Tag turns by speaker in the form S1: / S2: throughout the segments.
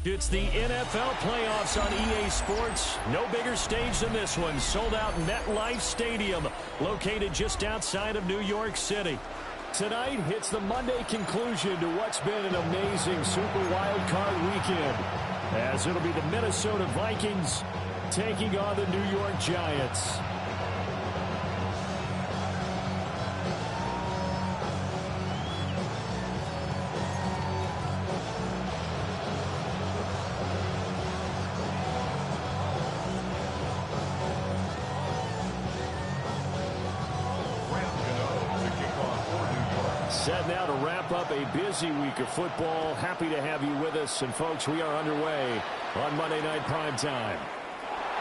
S1: It's the NFL playoffs on EA Sports. No bigger stage than this one. Sold out MetLife Stadium, located just outside of New York City. Tonight, it's the Monday conclusion to what's been an amazing Super Wild Card weekend, as it'll be the Minnesota Vikings taking on the New York Giants. Set now to wrap up a busy week of football. Happy to have you with us. And, folks, we are underway on Monday Night Primetime.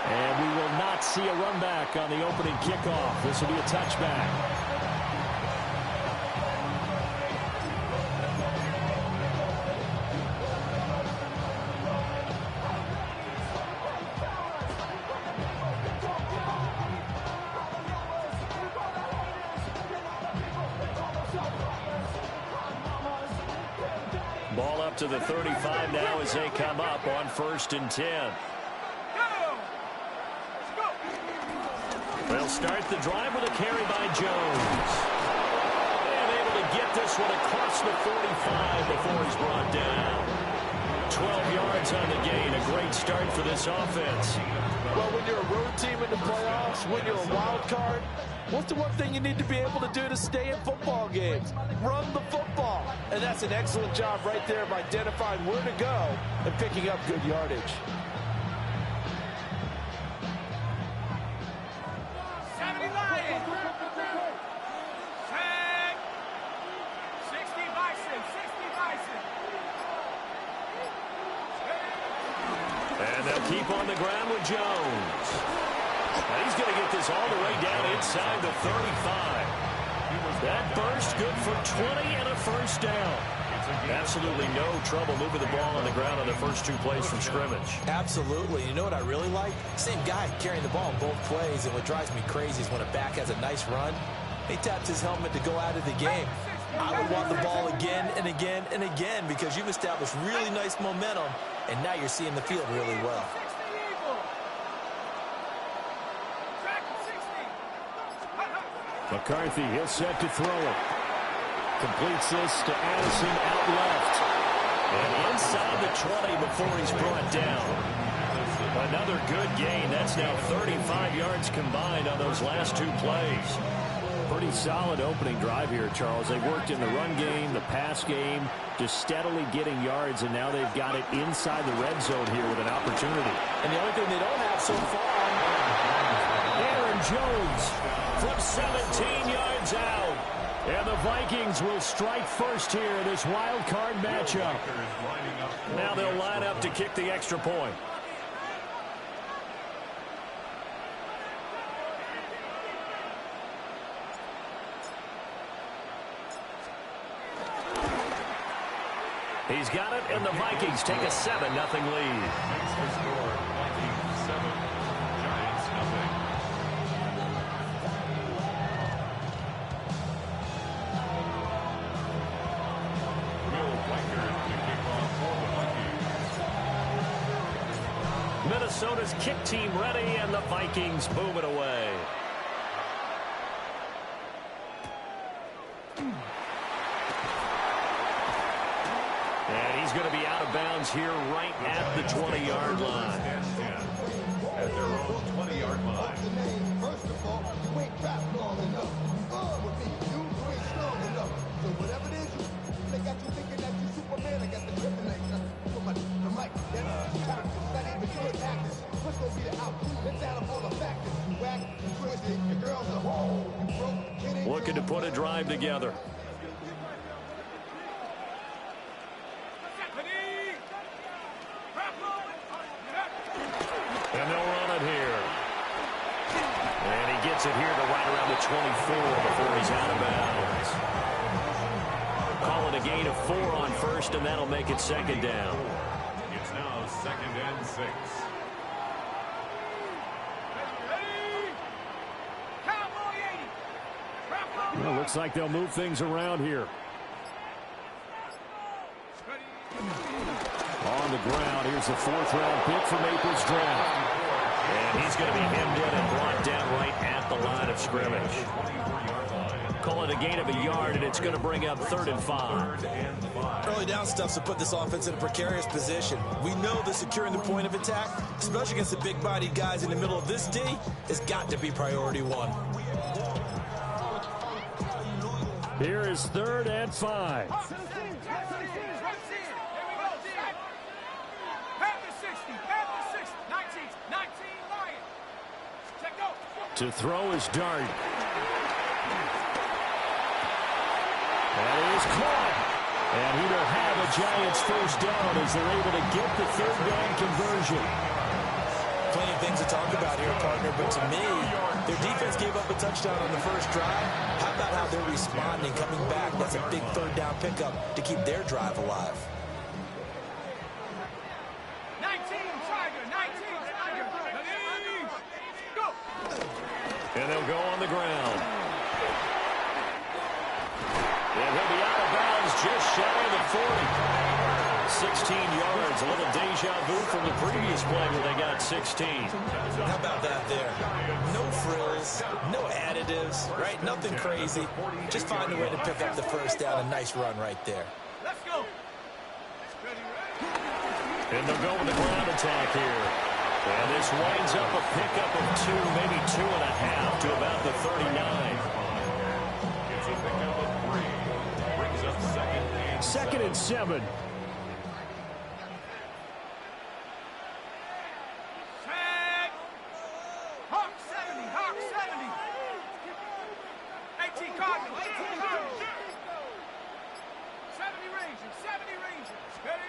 S1: And we will not see a run back on the opening kickoff. This will be a touchback. Ball up to the 35 now as they come up on 1st and 10. They'll start the drive with a carry by Jones. And able to get this one across the 45 before he's brought down. 12 yards on the gain. A great start for this offense.
S2: Well, when you're a road team in the playoffs, when you're a wild card, what's the one thing you need to be able to do to stay in football games? Run the football. And that's an excellent job right there of identifying where to go and picking up good yardage.
S1: And they'll keep on the ground with Jones. Now he's going to get this all the way down inside the 35. That burst good for 20 and a first down. Absolutely no trouble moving the ball on the ground on the first 2 plays from scrimmage.
S3: Absolutely. You know what I really like? Same guy carrying the ball both plays, and what drives me crazy is when a back has a nice run, he taps his helmet to go out of the game. I would want the ball again and again and again because you've established really nice momentum, and now you're seeing the field really well.
S1: McCarthy, he'll set to throw it. Completes this to Addison out left. And inside the 20 before he's brought down. Another good gain. That's now 35 yards combined on those last 2 plays. Pretty solid opening drive here, Charles. They worked in the run game, the pass game, just steadily getting yards, and now they've got it inside the red zone here with an opportunity.
S2: And the only thing they don't have so far,
S1: Aaron Jones from 17 yards out. And the Vikings will strike first here in this wild card matchup. Now they'll line up to kick the extra point. He's got it, and the Vikings take a 7-0 lead.
S4: Makes the score, Vikings 7, Giants 0. Will Weichert to kick off for the Vikings.
S1: Minnesota's kick team ready, and the Vikings move it away. And he's going to be out of bounds here right at the 20-yard line.
S4: At their own 20-yard line.
S5: First of all, you ain't rap long enough. With me, you ain't strong enough. So whatever it is, they got you thinking that you Superman. I got the kryptonite. The mic, that ain't the good actors. What's gonna be the outcome? Let's add up all the factors. You whack, you twisted, your girl's a hole. You broke,
S1: looking to put a drive together. And they'll run it here. And he gets it here to right around the 24 before he's out of bounds. Call it a gain of 4 on first, and that'll make it 2nd down.
S4: It's now 2nd and 6.
S1: Well, looks like they'll move things around here. On on the ground. Here's the 4th-round pick from April's draft. And he's going to be hemmed in and brought down right at the line of scrimmage. Call it a gain of a yard, and it's going to bring up 3rd and 5.
S3: Early down stuff to put this offense in a precarious position. We know that securing the point of attack, especially against the big-bodied guys in the middle of this D, has got to be priority 1.
S1: Here is 3rd and 5. To throw is Dart. That is caught. And he will have a Giants 1st down as they're able to get the 3rd down conversion.
S3: Plenty of things to talk about here, partner, but to me, their defense gave up a touchdown on the first drive. How about how they're responding, coming back? That's a big 3rd down pickup to keep their drive alive.
S6: 19, Tiger, 19, Tiger. Go.
S1: And they'll go on the ground. And he'll be out of bounds just shy of the 40. 16 yards, a little deja vu from the previous play where they got 16.
S3: How about that there? No frills, no additives, right? Nothing crazy. Just find a way to pick up the 1st down. A nice run right there.
S6: Let's go.
S1: And they'll go with the ground attack here. And this winds up a pickup of 2, maybe 2.5 to about the 39.
S4: It's a pickup of 3. Brings up
S1: 2nd and 7.
S6: Hawk 70, Hawk 70. 18 Cardinals, 18 Cardinals. 70 Rangers, 70 Rangers. Ready?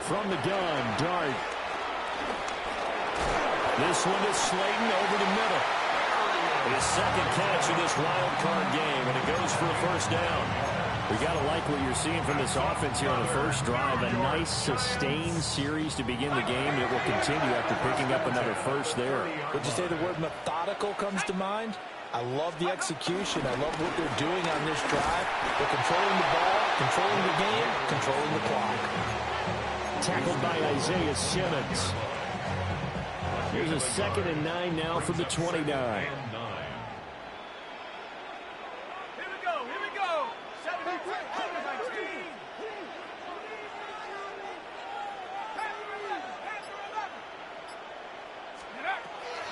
S1: From the gun, Dart. This one is Slayton over the middle. His 2nd catch of this wild card game, and it goes for a 1st down. We got to like what you're seeing from this offense here on the first drive. A nice, sustained series to begin the game that will continue after picking up another 1st there.
S3: Would you say the word methodical comes to mind? I love the execution. I love what they're doing on this drive. They're controlling the ball, controlling the game, controlling the clock.
S1: Tackled by Isaiah Simmons. Here's a 2nd and 9 now from the 29.
S6: Here we go, here we go. 70, 19.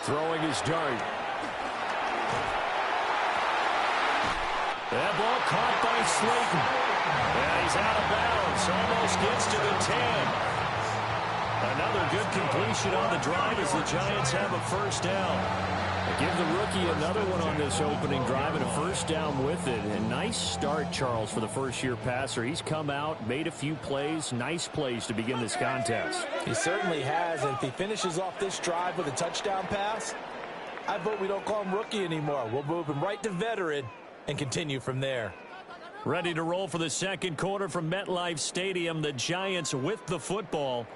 S1: Throwing his Dart. That ball caught by Slayton. And he's out of bounds. Almost gets to the 10. Another good completion on the drive as the Giants have a 1st down. They give the rookie another one on this opening drive and a 1st down with it. A nice start, Charles, for the first-year passer. He's come out, made a few plays, nice plays to begin this contest.
S3: He certainly has, and if he finishes off this drive with a touchdown pass, I vote we don't call him rookie anymore. We'll move him right to veteran and continue from there.
S1: Ready to roll for the 2nd quarter from MetLife Stadium. The Giants with the football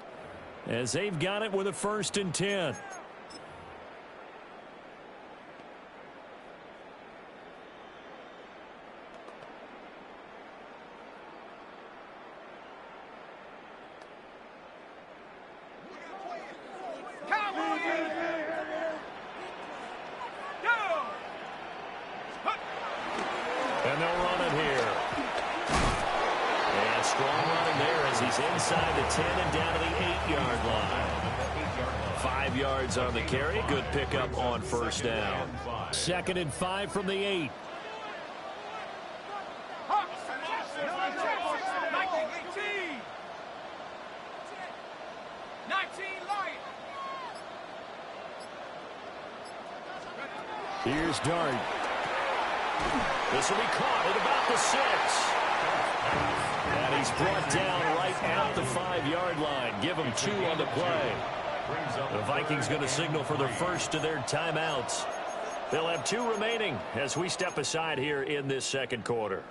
S1: as they've got it with a 1st and 10. And they'll run it here. And strong running there as he's inside the 10 and down to the 8-yard line. 5 yards on the carry. Good pickup on 1st down. 2nd and 5 from the 8.
S6: Hawks, 19, 18. 19 Lions.
S1: Here's Dart. This will be caught at about the 6. And he's brought down right at the 5-yard line. Give him 2 on the play. The Vikings going to signal for their first of their timeouts. They'll have 2 remaining as we step aside here in this 2nd quarter.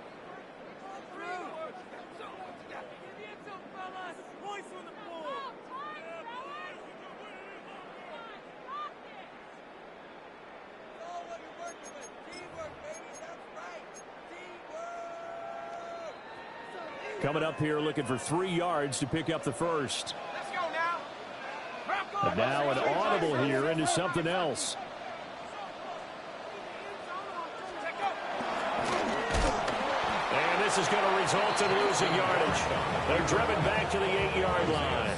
S1: Coming up here looking for 3 yards to pick up the 1st.
S6: Let's go now.
S1: And now an audible here into something else. And this is going to result in losing yardage. They're driven back to the 8-yard line.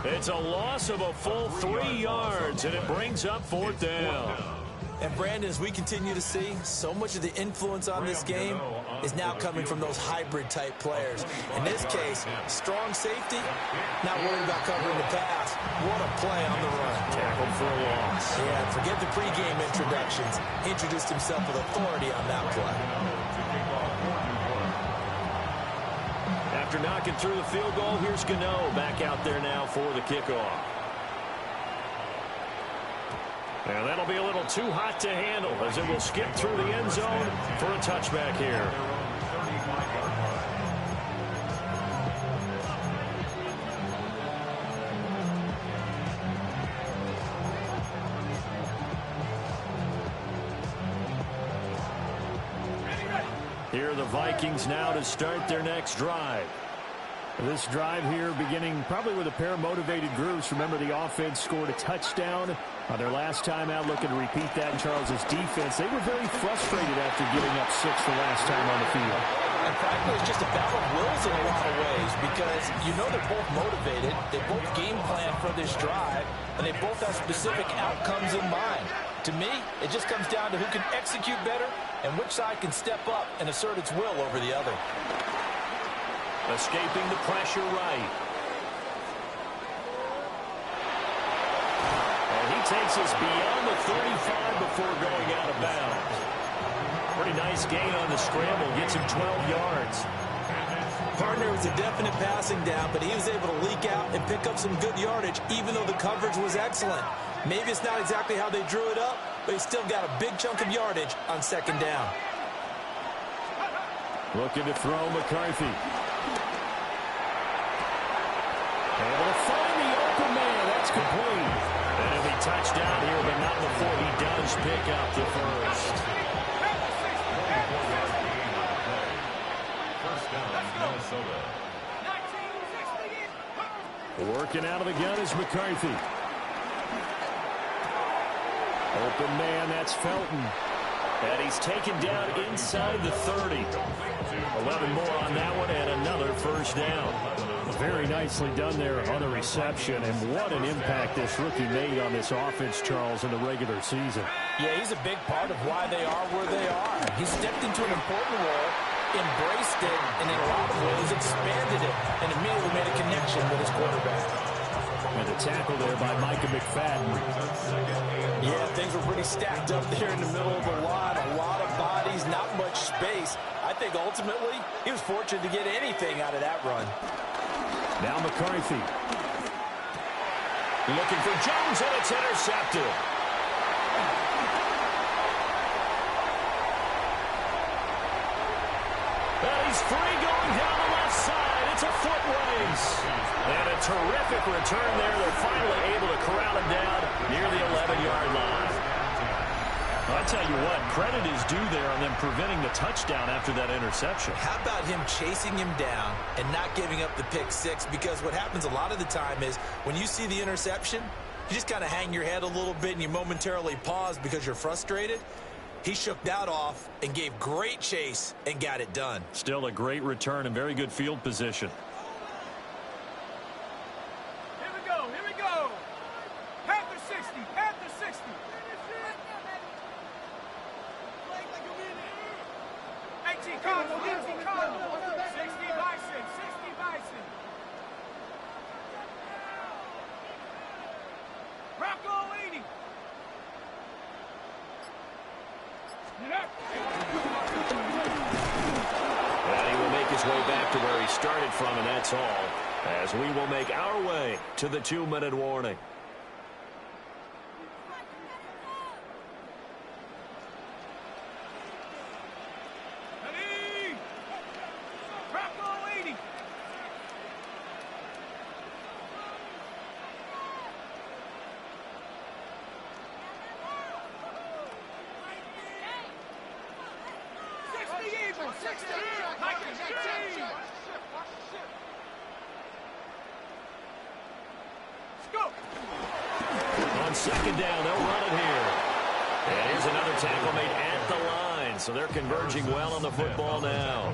S1: It's a loss of a full 3 yards, and it brings up 4th down.
S3: And Brandon, as we continue to see, so much of the influence on this game is now coming from those hybrid-type players. In this case, strong safety, not worried about covering the pass. What a play on the run.
S1: Tackled for a loss.
S3: Yeah, forget the pregame introductions. He introduced himself with authority on that play.
S1: After knocking through the field goal, here's Gano back out there now for the kickoff. And that'll be a little too hot to handle as it will skip through the end zone for a touchback here. Here are the Vikings now to start their next drive. This drive here beginning probably with a pair of motivated groups. Remember, the offense scored a touchdown on their last time out. Looking to repeat that in Charles's defense. They were very frustrated after giving up 6 the last time on the field.
S3: And frankly, it's just a battle of wills in a lot of ways because you know they're both motivated. They both game plan for this drive, and they both have specific outcomes in mind. To me, it just comes down to who can execute better and which side can step up and assert its will over the other.
S1: Escaping the pressure right. And he takes us beyond the 35 before going out of bounds. Pretty nice gain on the scramble. Gets him 12 yards.
S3: Partner was a definite passing down, but he was able to leak out and pick up some good yardage, even though the coverage was excellent. Maybe it's not exactly how they drew it up, but he still got a big chunk of yardage on 2nd down.
S1: Looking to throw McCarthy. Able to find the open man. That's complete. And he'll be touchdown here, but not before he does pick up the first.
S4: First down, Minnesota.
S1: Working out of the gun is McCarthy. Open man, that's Felton. And he's taken down inside the 30. 11 more on that one, and another first down. Very nicely done there on the reception, and what an impact this rookie made on this offense, Charles, in the regular season.
S3: Yeah, he's a big part of why they are where they are. He stepped into an important role, embraced it, and in a lot of ways expanded it, and immediately made a connection with his quarterback.
S1: And a tackle there by Micah McFadden.
S3: Yeah, things were pretty stacked up there in the middle of the line. A lot of bodies, not much space. I think ultimately he was fortunate to get anything out of that run.
S1: Now McCarthy. Looking for Jones, and it's intercepted. And he's free going down the left side. It's a foot race. And a terrific return there. They're finally able to corral him down near the 11-yard line. I'll tell you what, credit is due there on them preventing the touchdown after that interception.
S3: How about him chasing him down and not giving up the pick six? Because what happens a lot of the time is when you see the interception, you just kind of hang your head a little bit and you momentarily pause because you're frustrated. He shook that off and gave great chase and got it done.
S1: Still a great return and very good field position.
S6: Here we go, here we go. Panther 60, Panther 60. 18 Cardinal, 18 Cardinal. 60 Bison, 60 Bison. Rocco 80.
S1: And he will make his way back to where he started from, and that's all, as we will make our way to the 2-minute warning.
S6: Ready? Rocco 80. Eagle, 60. Like a dream.
S1: On second down, they'll run it here. And here's another tackle made at the line. So they're converging well on the football now.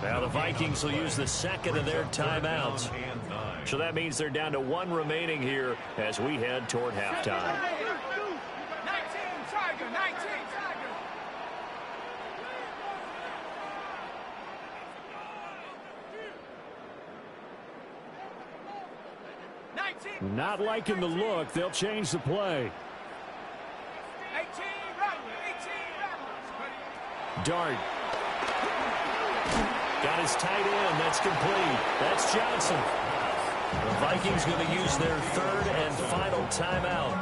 S1: Now the Vikings will use the second of their timeouts. So that means they're down to one remaining here as we head toward halftime.
S6: 19, Tiger, 19, Tiger. 19.
S7: Not liking the look. They'll change the play.
S6: 18, Rattler, 18, Rattler.
S1: Dart. Got his tight end. That's complete. That's Johnson. The Vikings going to use their third and final timeout.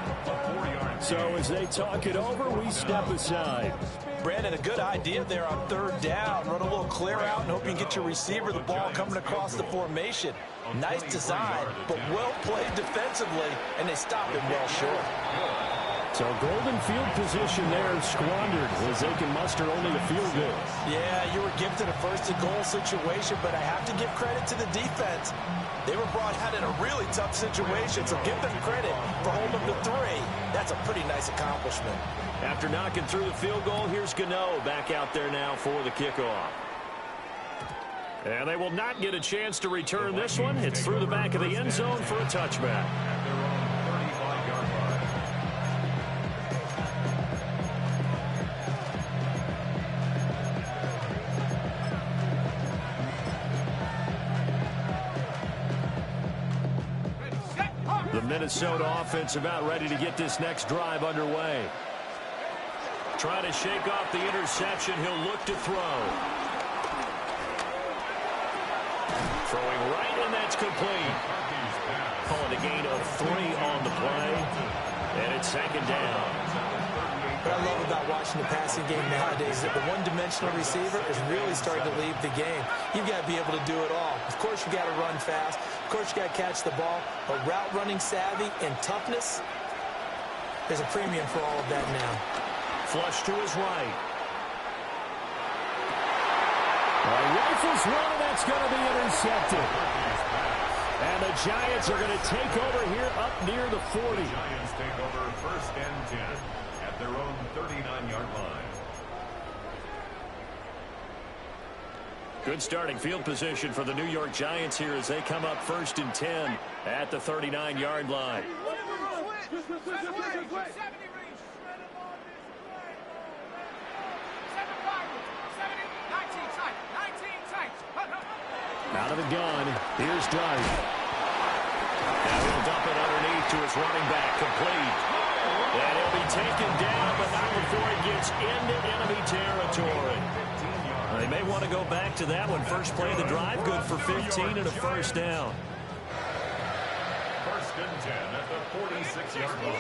S7: So as they talk it over, we step aside.
S3: Brandon, a good idea there on third down. Run a little clear out and hope you can get your receiver the ball coming across the formation. Nice design, but well played defensively, and they stopped it well short.
S7: So golden field position there squandered as they can muster only a field goal.
S3: Yeah, you were gifted a first-and-goal situation, but I have to give credit to the defense. They were brought out in a really tough situation, so give them credit for holding the 3. That's a pretty nice accomplishment.
S1: After knocking through the field goal, here's Gano back out there now for the kickoff. And they will not get a chance to return this one. It's through the back of the end zone for a touchback. The Minnesota offense about ready to get this next drive underway. Trying to shake off the interception. He'll look to throw. Throwing right, and that's complete. Calling a gain of 3 on the play. And it's second down.
S3: What I love about watching the passing game nowadays is that the one-dimensional receiver is really starting to leave the game. You've got to be able to do it all. Of course, you got to run fast. Of course, you got to catch the ball. But route running savvy and toughness, there's a premium for all of that now.
S1: Flush to his right.
S7: Rifles one, and that's going to be intercepted. And the Giants are going to take over here up near the 40.
S4: Giants take over first and 10 at their own 39-yard line.
S1: Good starting field position for the New York Giants here as they come up first and 10 at the 39-yard line. Out of the gun, here's Dart. Now he'll dump it underneath to his running back, complete. And he'll be taken down, but not before he gets into enemy territory. They may want to go back to that one. First play of the drive, good for 15 and a first down.
S4: First and 10 at the 46-yard line.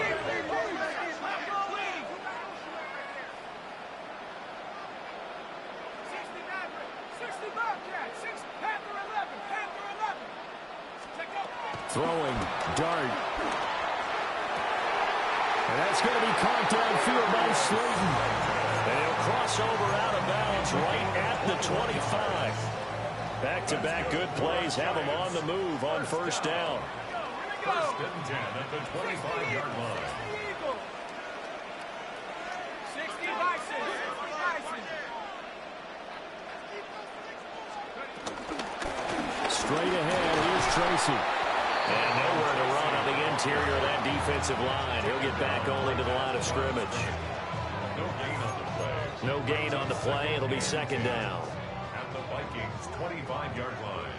S1: Throwing, Dart. And that's going to be caught downfield by Slayton. And he'll cross over out of bounds right at the 25. Back-to-back good plays have him on the move on first down.
S4: First and 10 at the 25-yard line.
S6: 60 Bison.
S7: Straight ahead, here's Tracy.
S1: And nowhere to run on the interior of that defensive line. He'll get back only to the line of scrimmage.
S4: No gain on the play.
S1: No gain on the play. It'll be second down.
S4: At the Vikings' 25-yard line.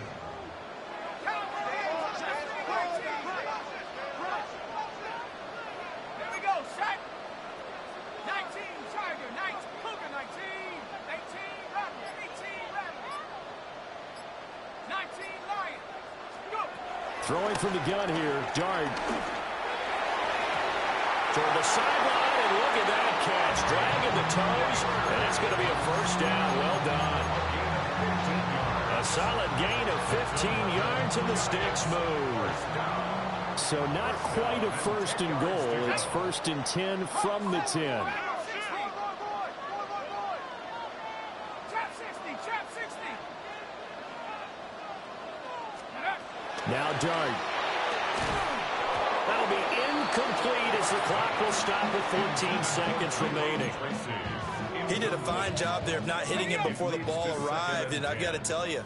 S6: Here we go, set. 19, Tiger, 19, Cougar, 19, 18, Rattler, 18, Rattler, 19, Lion. Go.
S7: Throwing from the gun here, Dart.
S1: Toward the sideline, and look at that catch. Dragging the toes, and it's going to be a first down. Well done. A solid gain of 15 yards, and the sticks move.
S7: So not quite a first and goal. It's first and 10 from the 10.
S6: Trap 60, trap 60.
S7: Now Dart.
S1: incomplete as the clock will stop with 14 seconds remaining.
S3: He did a fine job there of not hitting him before the ball arrived, and I've got to tell you,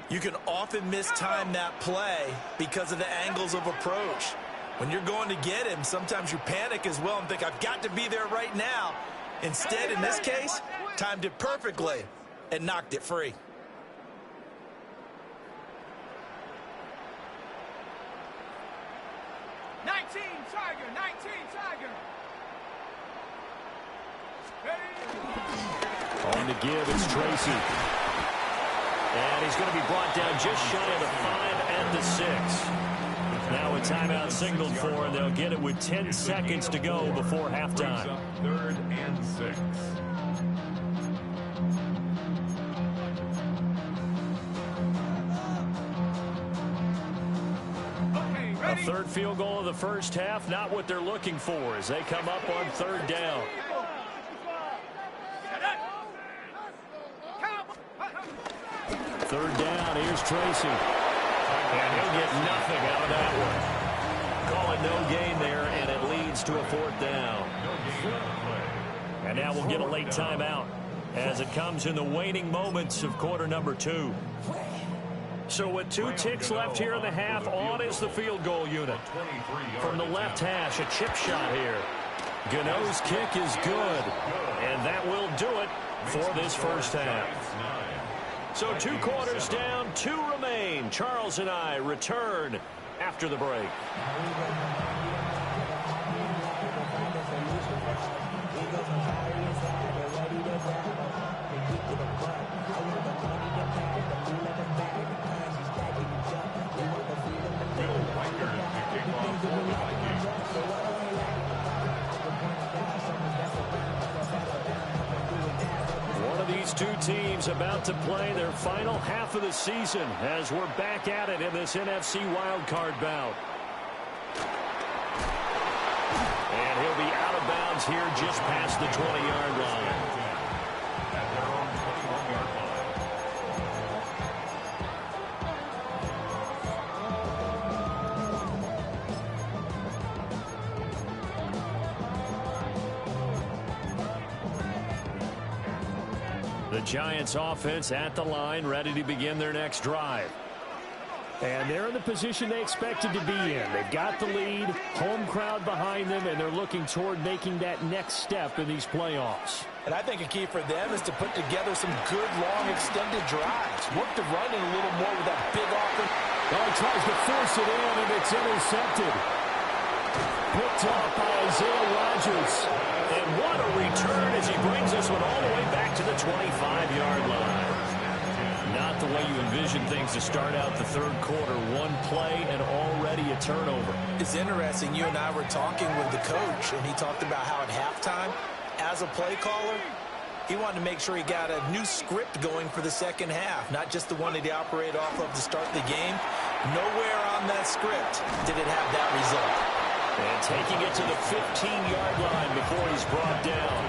S3: you can often mistime that play because of the angles of approach. When you're going to get him, sometimes you panic as well and think, I've got to be there right now. Instead, in this case, timed it perfectly and knocked it free.
S1: On to give, it's Tracy. And he's going to be brought down just shy of the 5 and the 6. Now a timeout signaled for, and they'll get it with 10 seconds to go before halftime.
S4: 3rd and 6.
S1: A third field goal of the first half, not what they're looking for as they come up on 3rd down. Third down, here's Tracy. And he'll get nothing out of that one. Call it no gain there, and it leads to a 4th down. And now we'll get a late timeout as it comes in the waning moments of quarter number 2. So with 2 ticks left here in the half, on is the field goal unit. From the left hash, a chip shot here. Gano's kick is good, and that will do it for this first half. So 2 quarters down, 2 remain. Charles and I return after the break. Two teams about to play their final half of the season as we're back at it in this NFC wildcard bout. And he'll be out of bounds here just past the 20-yard line.
S4: At their own 21-yard line.
S1: The Giants offense at the line, ready to begin their next drive. And they're in the position they expected to be in. They've got the lead, home crowd behind them, and they're looking toward making that next step in these playoffs.
S3: And I think a key for them is to put together some good, long, extended drives. Work the run in a little more with that big offense.
S7: Oh, he tries to force it in, and it's intercepted. Picked up by Isaiah Rodgers.
S1: And what a return as he brings this one all the way back to the 25-yard line. Not the way you envision things to start out the third quarter. One play and already a turnover.
S3: It's interesting. You and I were talking with the coach, and he talked about how at halftime, as a play caller, he wanted to make sure he got a new script going for the second half, not just the one that he operated off of to start the game. Nowhere on that script did it have that result.
S1: And taking it to the 15-yard line before he's brought down.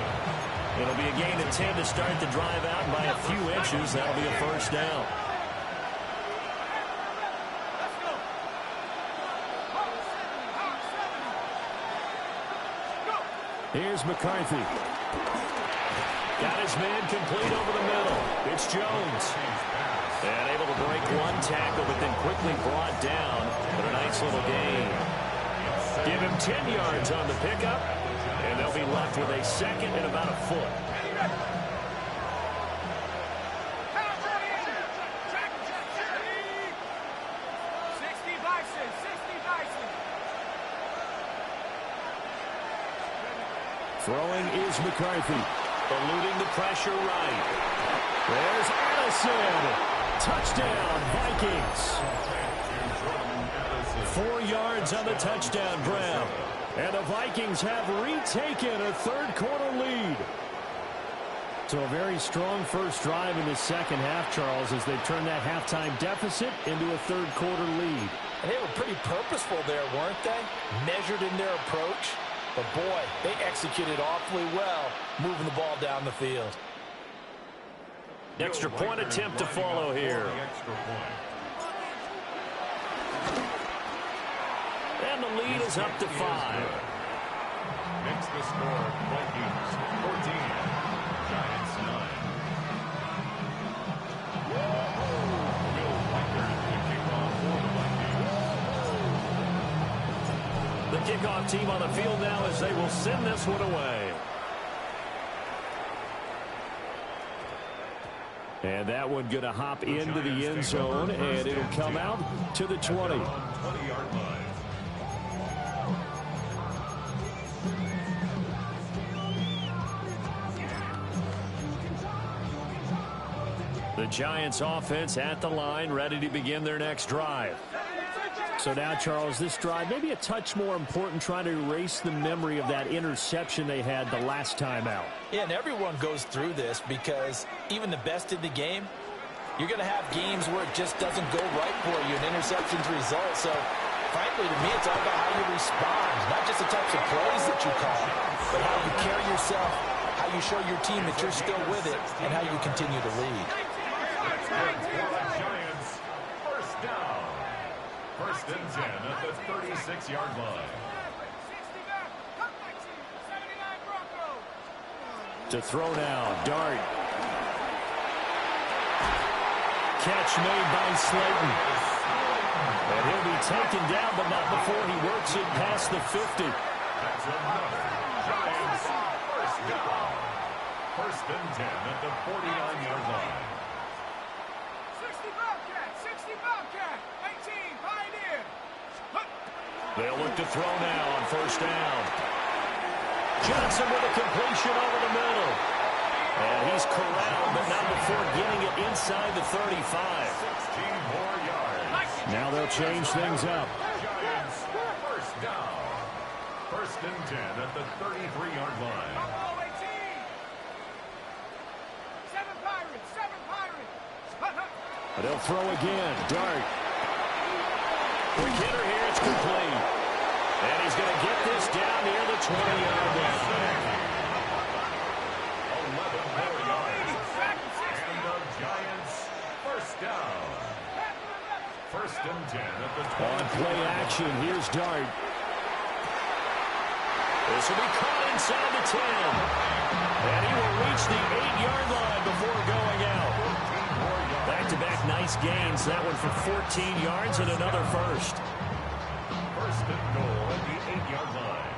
S1: It'll be a gain of 10 to start the drive out, and by a few inches, that'll be a first down.
S7: Here's McCarthy.
S1: Got his man complete over the middle. It's Jones. And able to break one tackle, but then quickly brought down. But a nice little gain. Give him 10 yards on the pickup, and they'll be left with a second and about a foot.
S7: Throwing is McCarthy.
S1: Eluding the pressure right.
S7: There's Addison. Touchdown, Vikings.
S1: 4 yards on the touchdown grab.
S7: And the Vikings have retaken a third quarter lead. So a very strong first drive in the second half, Charles, as they turn that halftime deficit into a third quarter lead.
S3: And they were pretty purposeful there, weren't they? Measured in their approach. But, boy, they executed awfully well moving the ball down the field.
S1: Extra point attempt to follow here. And the lead is up to 5.
S4: Makes the score Vikings 14, Giants 9. Will Winkers the kickoff for the Vikings.
S1: The kickoff team on the field now as they will send this one away. And that one going to hop into the end zone, and it'll come out to the 20.
S4: 20-yard line.
S1: The Giants offense at the line, ready to begin their next drive.
S7: So now, Charles, this drive maybe a touch more important, trying to erase the memory of that interception they had the last time out.
S3: Yeah, and everyone goes through this because even the best in the game, you're going to have games where it just doesn't go right for you, and interceptions result. So, frankly, to me, it's all about how you respond, not just the types of plays that you call, but how you carry yourself, how you show your team that you're still with it, and how you continue to lead.
S4: Giants, first down. First and 10 at the 36-yard line.
S1: To throw now, Dart. Catch made by Slayton. And he'll be taken down, but not before he works it past the 50.
S4: That's another Giants first down. First and 10 at the 49-yard line.
S6: 60 Bobcat, 60 Bobcat, 18 Pioneer.
S1: They'll look to throw now on first down. Johnson with a completion over the middle. And he's corralled, but not before getting it inside the 35.
S4: 16 more yards.
S7: Now they'll change things up.
S4: Giants first down. First and 10 at the 33-yard line.
S6: Oh, 18. 7 Pirates, 7 Pirates.
S7: They'll throw again. Dart.
S1: Quick hitter here, it's complete. And he's going to get this down near the 20-yard line.
S4: 11 more yards. And the Giants first down. First and 10 at the 20.
S7: On play action, here's Dart.
S1: This will be caught inside the 10. And he will reach the 8-yard line before going out. Back-to-back nice gains. That one for 14 yards and another first.
S4: First and goal at the 8-yard line.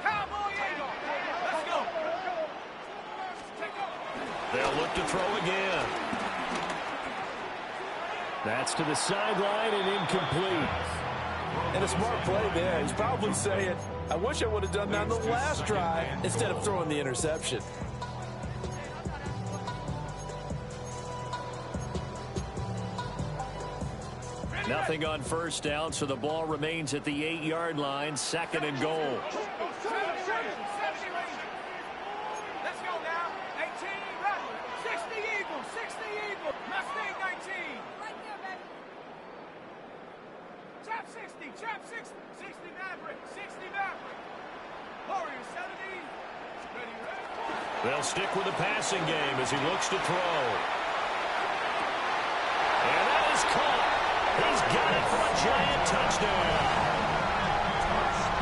S6: Cowboy Eagle. Let's go.
S1: They'll look to throw again.
S7: That's to the sideline and incomplete.
S2: And a smart play there. He's probably saying, I wish I would have done that on the last drive instead of throwing the interception.
S1: Nothing on first down, so the ball remains at the 8-yard line, second and goal.
S6: Let's go now. 18 Rebel. 60 Eagle. 60 Eagle. Mustang 19. Right there, baby. Chap 60. Chap 60. 60 Maverick. 60 Maverick. Warrior 70. Ready, ready.
S1: They'll stick with the passing game as he looks to throw. And that is caught. He's got it for a Giant touchdown.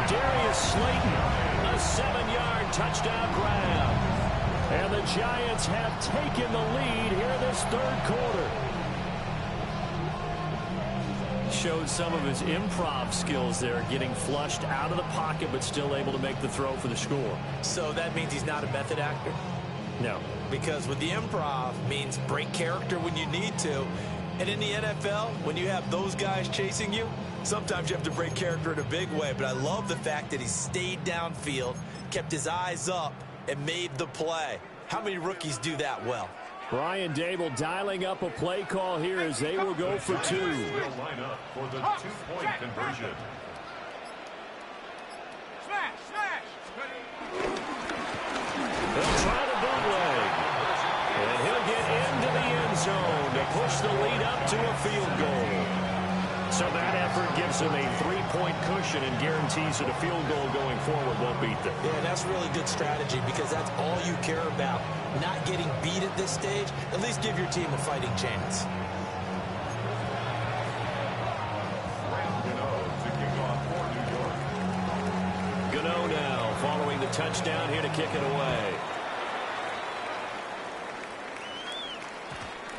S1: Darius Slayton, a 7-yard touchdown grab.
S7: And the Giants have taken the lead here this third quarter.
S1: Showed some of his improv skills there, getting flushed out of the pocket but still able to make the throw for the score.
S3: So that means he's not a method actor?
S1: No.
S3: Because with the improv means break character when you need to. And in the NFL, when you have those guys chasing you, sometimes you have to break character in a big way. But I love the fact that he stayed downfield, kept his eyes up, and made the play. How many rookies do that well?
S7: Brian Dable dialing up a play call here as they will go for 2.
S4: Will line up for the 2-point conversion.
S6: Smash, smash.
S1: They'll try the bootleg. And he'll get into the end zone to push the lead up to a field goal. So that effort gives them a 3-point cushion and guarantees that a field goal going forward won't beat them.
S3: Yeah, that's really good strategy because that's all you care about. Not getting beat at this stage. At least give your team a fighting chance.
S1: Gano now following the touchdown here to kick it away.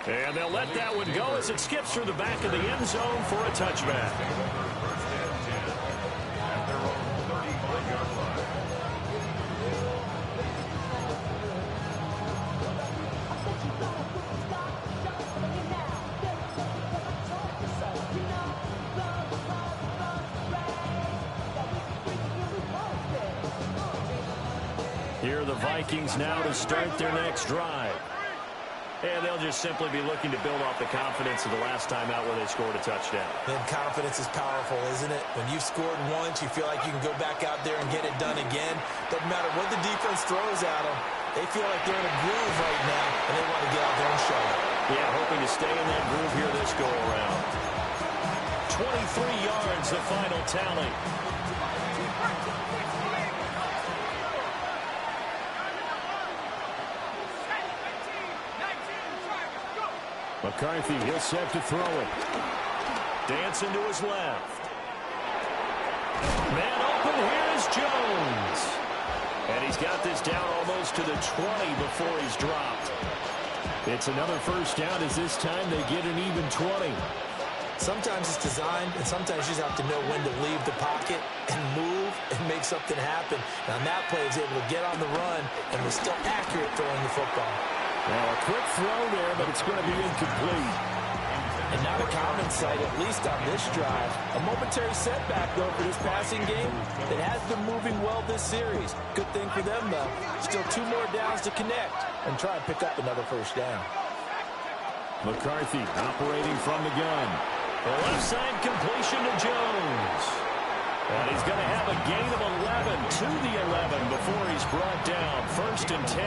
S1: And they'll let that one go as it skips through the back of the end zone for a touchback. Here are the Vikings now to start their next drive. And they'll just simply be looking to build off the confidence of the last time out where they scored a touchdown.
S3: And confidence is powerful, isn't it? When you've scored once, you feel like you can go back out there and get it done again. Doesn't matter what the defense throws at them. They feel like they're in a groove right now, and they want to get out there and show it.
S1: Yeah, hoping to stay in that groove here this go-around. 23 yards, the final tally.
S7: McCarthy, he'll set to throw it.
S1: Dancing to his left. Man open, here's Jones. And he's got this down almost to the 20 before he's dropped.
S7: It's another first down as this time they get an even 20.
S3: Sometimes it's designed, and sometimes you just have to know when to leave the pocket and move and make something happen. Now, on that play, he was able to get on the run and was still accurate throwing the football.
S7: Now, a quick throw there, but it's going to be incomplete.
S3: And not a common sight, at least on this drive. A momentary setback, though, for this passing game that has been moving well this series. Good thing for them, though. Still 2 more downs to connect and try and pick up another first down.
S7: McCarthy operating from the gun.
S1: The left side completion to Jones. And he's going to have a gain of 11 to the 11 before he's brought down. 1st and 10.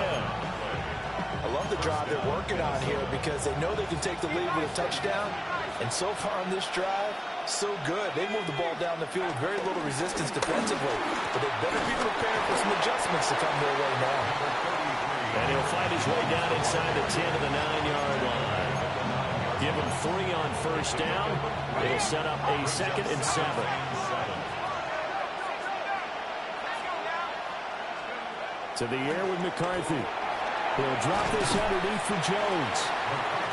S3: I love the drive they're working on here because they know they can take the lead with a touchdown. And so far on this drive, so good. They moved the ball down the field with very little resistance defensively. But they better be prepared for some adjustments to come their way now.
S1: And he'll find his way down inside the 10 of the 9-yard line. Give him 3 on first down. It'll set up a 2nd and 7.
S7: To the air with McCarthy. He'll drop this underneath for Jones.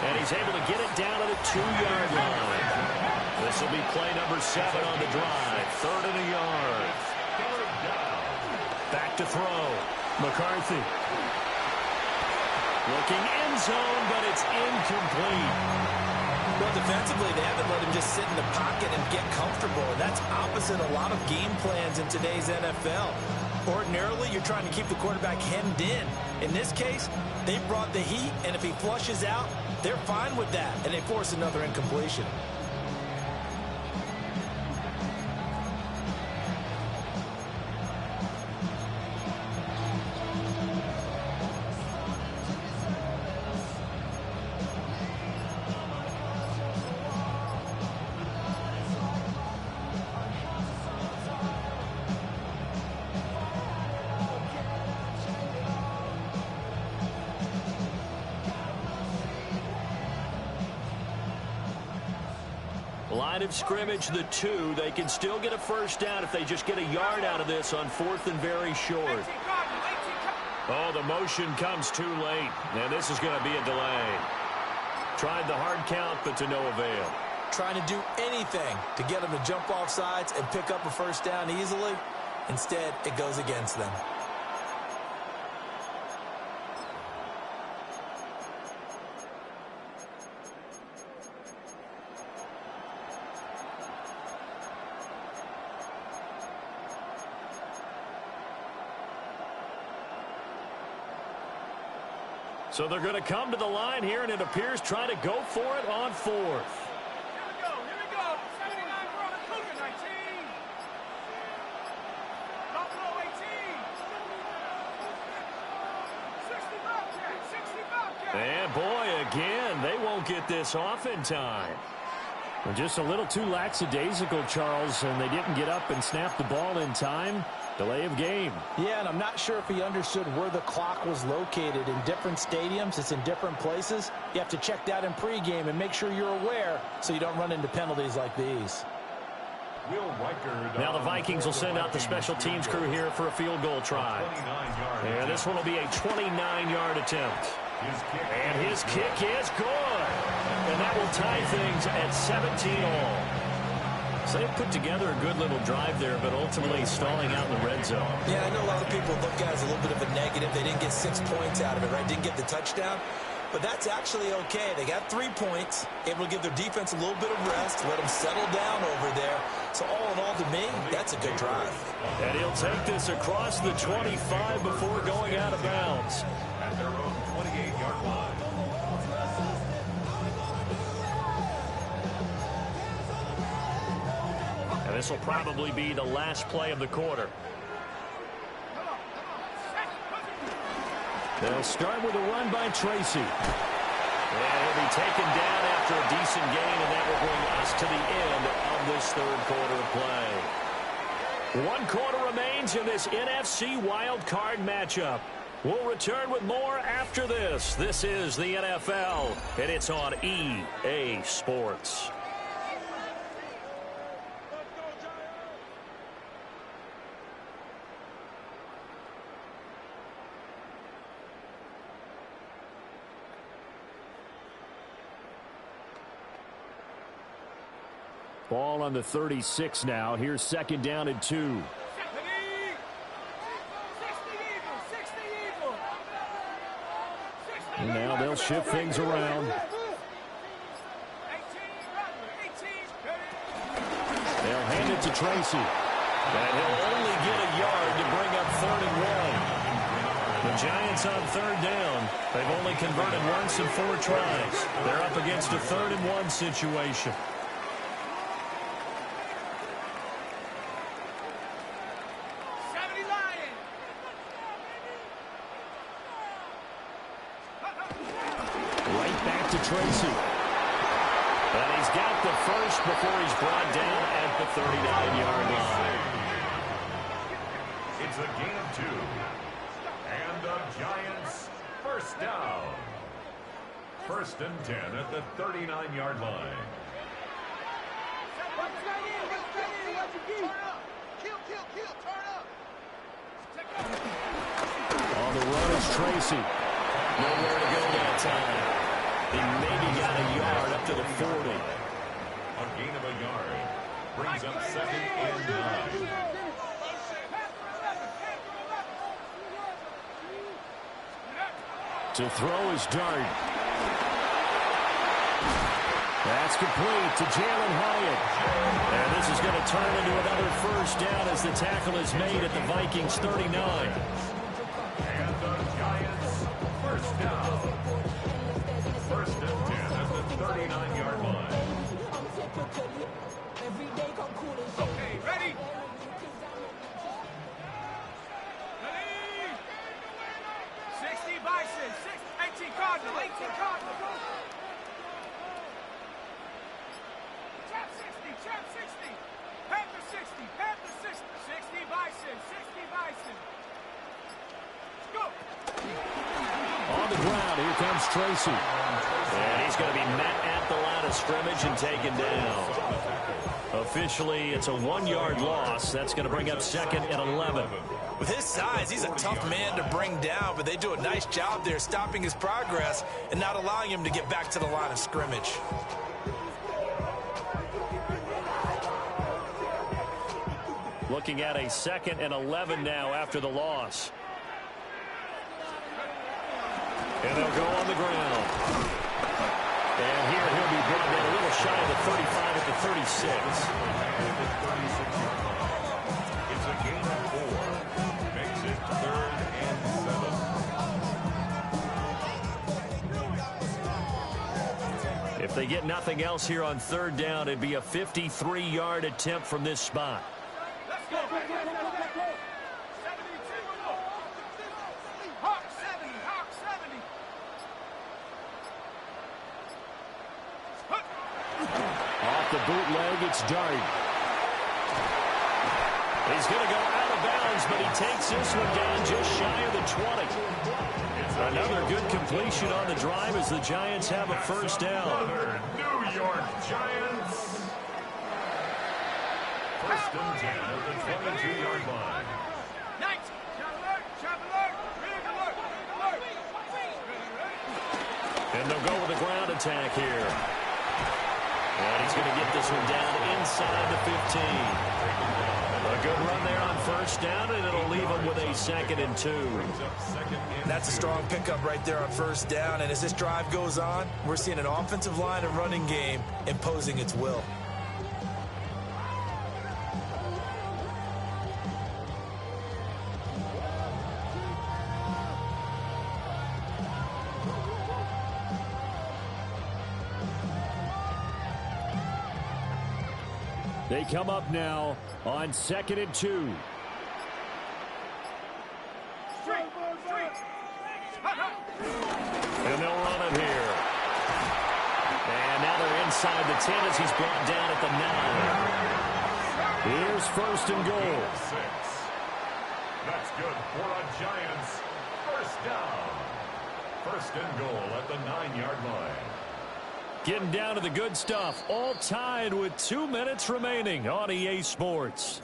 S1: And he's able to get it down to the 2-yard line. This will be play number 7 on the drive. 3rd and a yard. Back to throw.
S7: McCarthy.
S1: Looking end zone, but it's incomplete.
S3: Well, defensively, they haven't let him just sit in the pocket and get comfortable. And that's opposite a lot of game plans in today's NFL. Ordinarily, you're trying to keep the quarterback hemmed in. In this case, they brought the heat, and if he flushes out, they're fine with that, and they force another incompletion.
S1: Line of scrimmage, the 2. They can still get a first down if they just get a yard out of this on 4th and very short. Oh, the motion comes too late, and this is going to be a delay. Tried the hard count, but to no avail.
S3: Trying to do anything to get them to jump off sides and pick up a first down easily. Instead, it goes against them.
S1: So they're going to come to the line here, and it appears trying to go for it on 4th.
S6: Here we go. 79 for the Cougar 19. Buffalo 18. 60 Bobcats. 60 Bobcats.
S1: And boy, again, they won't get this off in time.
S7: Well, just a little too lackadaisical, Charles, and they didn't get up and snap the ball in time. Delay of game.
S3: Yeah, and I'm not sure if he understood where the clock was located. In different stadiums, it's in different places. You have to check that in pregame and make sure you're aware so you don't run into penalties like these.
S7: Now the Vikings will send out the special teams crew here for a field goal try. And this one will be a 29-yard attempt. And his kick is good. And that will tie things at 17-all. So they put together a good little drive there, but ultimately stalling out in the red zone.
S3: Yeah, I know a lot of people look at it as a little bit of a negative. They didn't get 6 points out of it, right? Didn't get the touchdown. But that's actually okay. They got 3 points, able to give their defense a little bit of rest, let them settle down over there. So all in all, to me, that's a good drive.
S7: And he'll take this across the 25 before going out of bounds.
S4: At their own 28-yard line.
S7: And this will probably be the last play of the quarter. They'll start with a run by Tracy. And he'll be taken down after a decent gain, and that will bring us to the end of this third quarter of play. 1 quarter remains in this NFC Wild Card matchup. We'll return with more after this. This is the NFL, and it's on EA Sports. Ball on the 36 now. Here's second down and 2. And now they'll shift things around. They'll hand it to Tracy. And he'll only get a yard to bring up 3rd and 1. The Giants on 3rd down. They've only converted once in 4 tries. They're up against a 3rd and 1 situation. Tracy. And he's got the first before he's brought down at the 39-yard line.
S4: It's a gain of 2. And the Giants first down. 1st and 10 at the 39-yard line.
S7: On the run is Tracy. Nowhere to go that time. He maybe got a yard up to the 40.
S4: A gain of a yard. Brings up 2nd and 9.
S7: To throw is Dart. That's complete to Jalen Hyatt. And this is going to turn into another first down as the tackle is made at the Vikings 39.
S4: And the Giants first down. 1st and 10 at the 39-yard line.
S6: Okay, ready? Ready? 60 Bison, 18 Cardinal, 18 Cardinal. Chap 60, Panther 60, Panther 60, 60 Bison, 60 Bison. Let's go.
S7: On the ground, here comes Tracy. And he's going to be met at the line of scrimmage and taken down. Officially, it's a 1-yard loss. That's going to bring up 2nd and 11.
S3: With his size, he's a tough man to bring down, but they do a nice job there stopping his progress and not allowing him to get back to the line of scrimmage.
S7: Looking at a 2nd and 11 now after the loss. And they'll go on the ground. And here he'll be brought down a little shy of the 35 at the 36.
S4: It's a gain of 4. Makes it 3rd and 7.
S7: If they get nothing else here on 3rd down, it'd be a 53-yard attempt from this spot.
S6: Let's go. Hawk 70, Hawk 70.
S7: Off the the bootleg. It's Dart.
S1: He's going to go out of bounds, but he takes this one down just shy of the 20. Another good completion on the drive as the Giants have a first down.
S4: New York Giants. First and 10 at the 22-yard line.
S1: And they'll go with a ground attack here. And he's going to get this one down inside the 15. A good run there on first down, and it'll leave him with a 2nd and 2.
S3: That's a strong pickup right there on first down. And as this drive goes on, we're seeing an offensive line and running game imposing its will.
S7: They come up now on 2nd and 2.
S1: And they'll run it here. And now they're inside the 10 as he's brought down at the 9.
S7: Here's first and goal.
S4: 6. That's good for a Giants first down. First and goal at the 9-yard line.
S7: Getting down to the good stuff. All tied with 2 minutes remaining on EA Sports.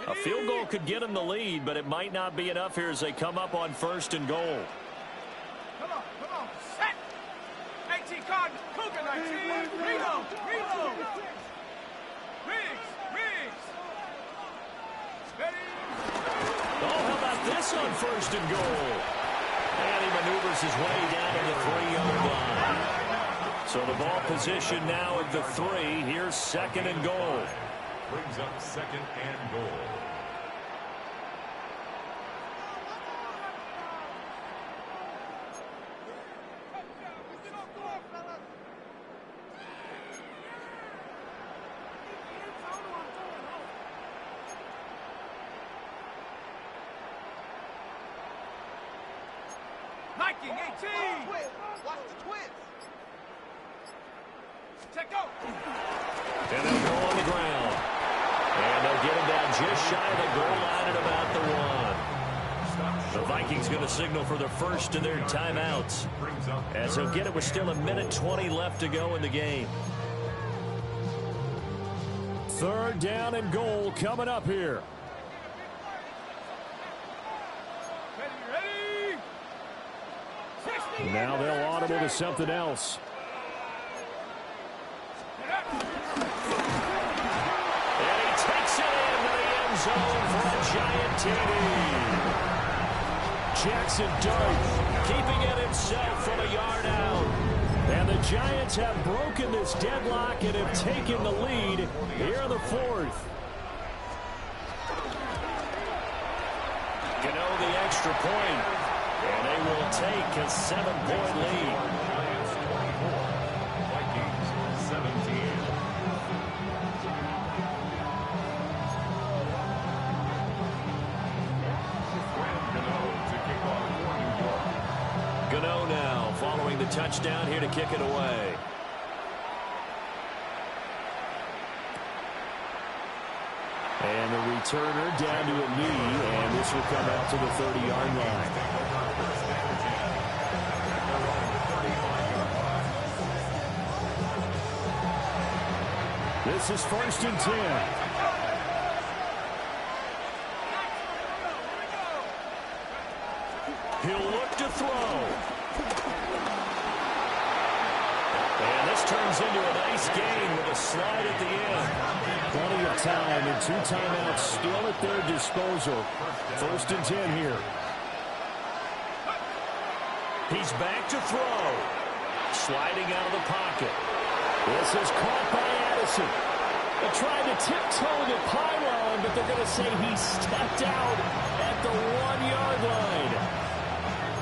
S1: A field goal could get him the lead, but it might not be enough here as they come up on first and goal.
S6: Come on, set. 18 Cardinals, Cougar 19, reload. Riggs. Ready.
S1: Oh, how about this on first and goal? And he maneuvers his way down to the 3-yard line. So the ball position now at the 3. Here's 2nd and goal.
S4: Brings up 2nd and goal.
S6: Viking 18.
S5: Watch the twins.
S6: Check go.
S1: And they'll go on the ground. And they'll get him down just shy of the goal line at about the 1. The Vikings going to signal for their first of their timeouts, as he'll get it with still 1:20 left to go in the game.
S7: 3rd down and goal coming up here.
S6: Ready. 60.
S7: Now they'll audible to something else.
S1: And he takes it into the end zone for a Giant TD.
S7: Jackson Dart keeping it himself from a yard out. And the Giants have broken this deadlock and have taken the lead here in the 4th.
S1: Gano the extra point. And they will take a 7-point lead.
S4: Giants 24, Vikings 17.
S1: Gano now following the touchdown here to kick it away.
S7: And the returner down to a knee, and this will come out to the 30-yard line. This is 1st and 10.
S1: He'll look to throw. And this turns into a nice gain with a slide at the end.
S7: Plenty of time and 2 timeouts still at their disposal. 1st and 10 here.
S1: He's back to throw. Sliding out of the pocket.
S7: This is caught by Addison. They tried to tiptoe the pylon, but they're going to say he stepped out at the 1-yard line.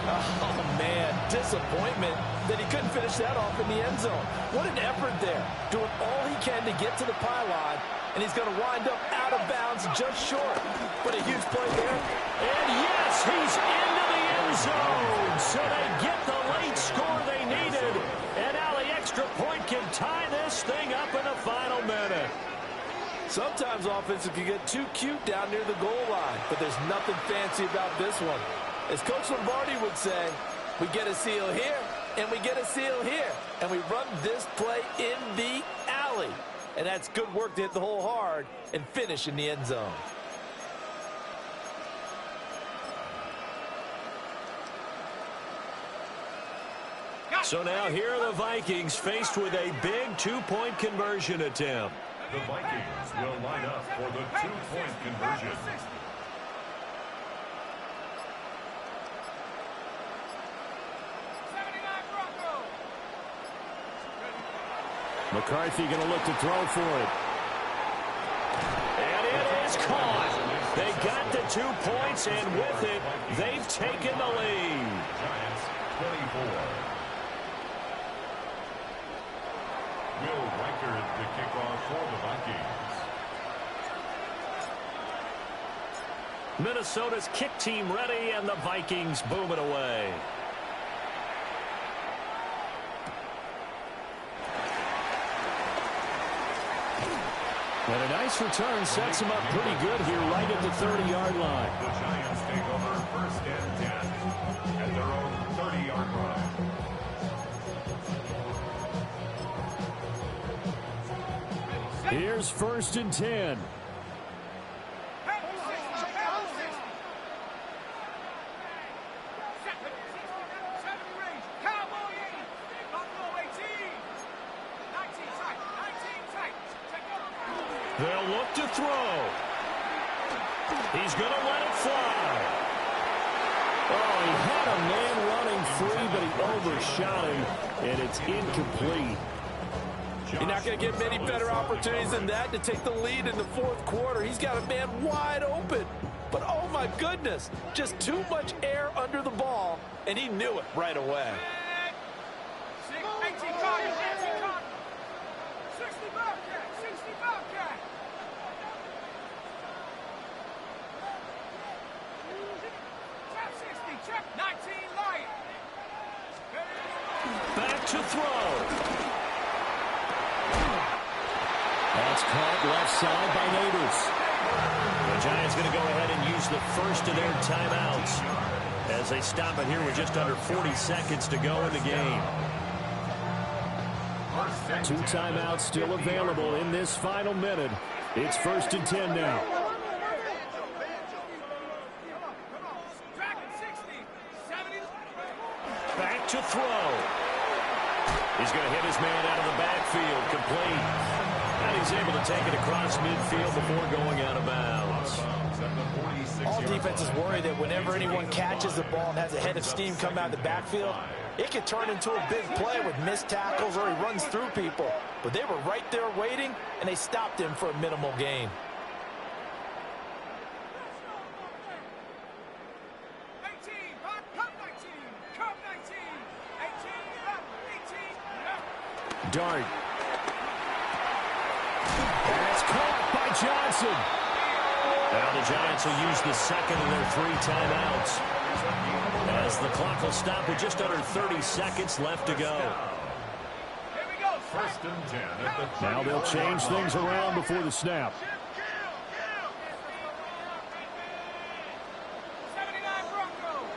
S2: Oh, man, disappointment that he couldn't finish that off in the end zone. What an effort there, doing all he can to get to the pylon, and he's going to wind up out of bounds just short. But a huge play there.
S1: And yes, he's into the end zone. So they get the late score they needed. And now the extra point can tie this thing up in the final minute.
S2: Sometimes offenses can get too cute down near the goal line, but there's nothing fancy about this one. As Coach Lombardi would say, we get a seal here, and we get a seal here, and we run this play in the alley. And that's good work to hit the hole hard and finish in the end zone.
S1: So now here are the Vikings faced with a big two-point conversion attempt.
S4: The Vikings will line up for the two-point conversion.
S7: McCarthy going to look to throw for it.
S1: And it is caught. They got the 2 points, and with it, they've taken the lead.
S4: Giants 24. Will Reichard the kickoff for the Vikings.
S1: Minnesota's kick team ready, and the Vikings boom it away.
S7: And a nice return sets him up pretty good here right at the 30-yard line.
S4: The Giants take over 1st and 10 at their own 30-yard line.
S7: Here's 1st and 10.
S1: They'll look to throw. He's going to let it fly.
S7: Oh, he had a man running free, but he overshot him, and it's incomplete.
S2: You're not going to get many better opportunities than that to take the lead in the 4th quarter. He's got a man wide open. But, oh, my goodness, just too much air under the ball, and he knew it right away.
S6: 60 Bobcat, 60 Bobcat. Trap 60, trap 19 Lion.
S1: Back to throw.
S7: That's caught left side by Neighbors.
S1: The Giants going to go ahead and use the first of their timeouts as they stop it here with just under 40 seconds to go in the game.
S7: 2 timeouts still available in this final minute. It's 1st and 10 now.
S1: Back to throw. He's going to hit his man out of the backfield, complete. And he's able to take it across midfield before going out of bounds.
S2: All defenses worry that whenever anyone catches the ball and has a head of steam come out of the backfield, it could turn into a big play with missed tackles or he runs through people. But they were right there waiting, and they stopped him for a minimal gain.
S6: 18, Cup 19, Cup 19, 18, 18.
S7: Dart. That's caught by Johnson.
S1: Now the Giants will use the second of their 3 timeouts as the clock will stop with just under 30 seconds left to go.
S6: Here we go.
S4: 1st and 10 at the 30.
S7: Now they'll change things around before the snap.
S6: 79 Broncos.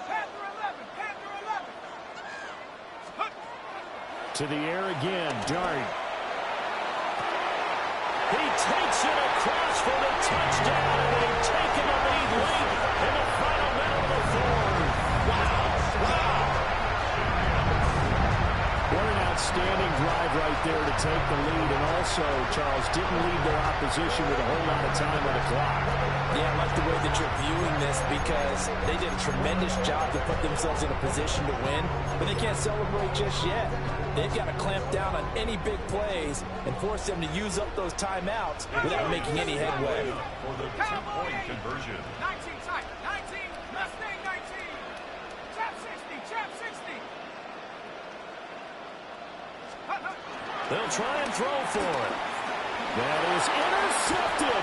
S6: Panther 11, Panther 11.
S7: To the air again, Dart.
S1: He takes it across for the touchdown, and they've taken the lead late in the final minute of the 4th. Wow.
S7: What an outstanding drive right there to take the lead, and also, Charles, didn't leave their opposition with a whole lot of time on the clock.
S2: Yeah, I like the way that you're viewing this because they did a tremendous job to put themselves in a position to win, but they can't celebrate just yet. They've got to clamp down on any big plays and force them to use up those timeouts without making any headway.
S4: For the two-point conversion.
S6: 19 tight, 19, Mustang 19. Trap 60, trap 60.
S1: They'll try and throw for it.
S7: That is intercepted.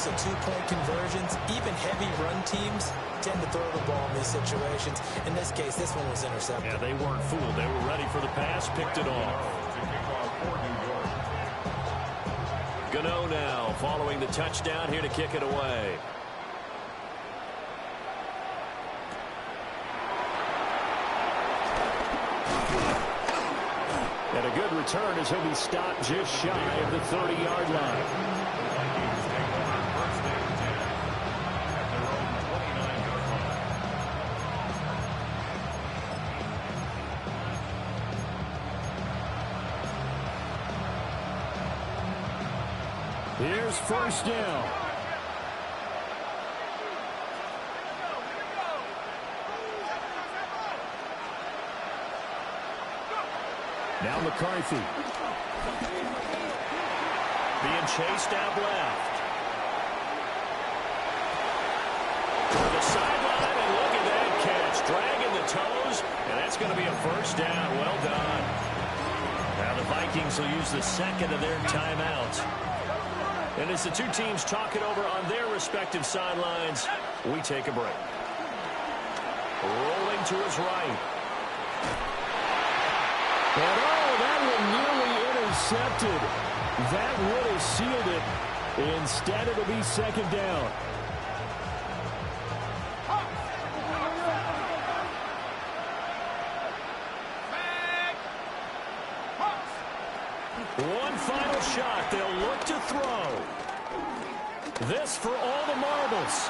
S3: comes to two-point conversions, even heavy run teams tend to throw the ball in these situations. In this case, this one was intercepted.
S1: Yeah, they weren't fooled. They were ready for the pass, picked it off. Gano now following the touchdown here to kick it away.
S7: And a good return as he'll be stopped just shy of the 30-yard line. Here's first down. Now McCarthy.
S1: Being chased out left. To the sideline, and look at that catch. Dragging the toes, and that's going to be a first down. Well done. Now the Vikings will use the second of their timeouts. And as the two teams talk it over on their respective sidelines, we take a break. Rolling to his right.
S7: And oh, that one nearly intercepted. That would have sealed it. Instead, it'll be second down. One final shot. They'll look to throw. This for all the marbles.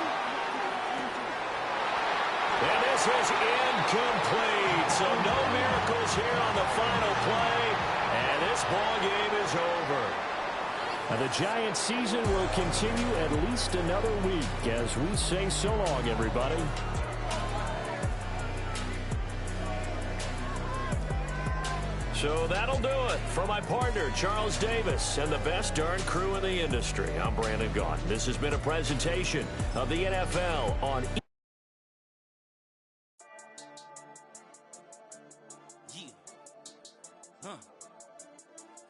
S7: And this is incomplete. So no miracles here on the final play. And this ball game is over. Now the Giants season will continue at least another week as we say so long, everybody.
S1: So that'll do it for my partner, Charles Davis, and the best darn crew in the industry. I'm Brandon Gaudin. This has been a presentation of the NFL on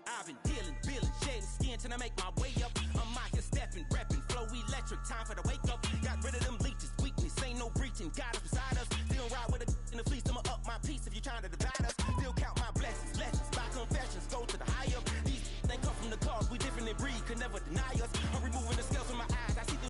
S8: I've been dealing, shedding skin till I make my way up. I'm out here stepping, repping, flow electric, time for the wake up. Got rid of them leeches, weakness, ain't no breaching. God is beside us, still ride with a in the fleece. I'ma up my piece if you're trying to divide us. Still count my blessings, legends, by confessions, go to the higher. These they come from the cause, we different in breed, could never deny us. I'm removing the scales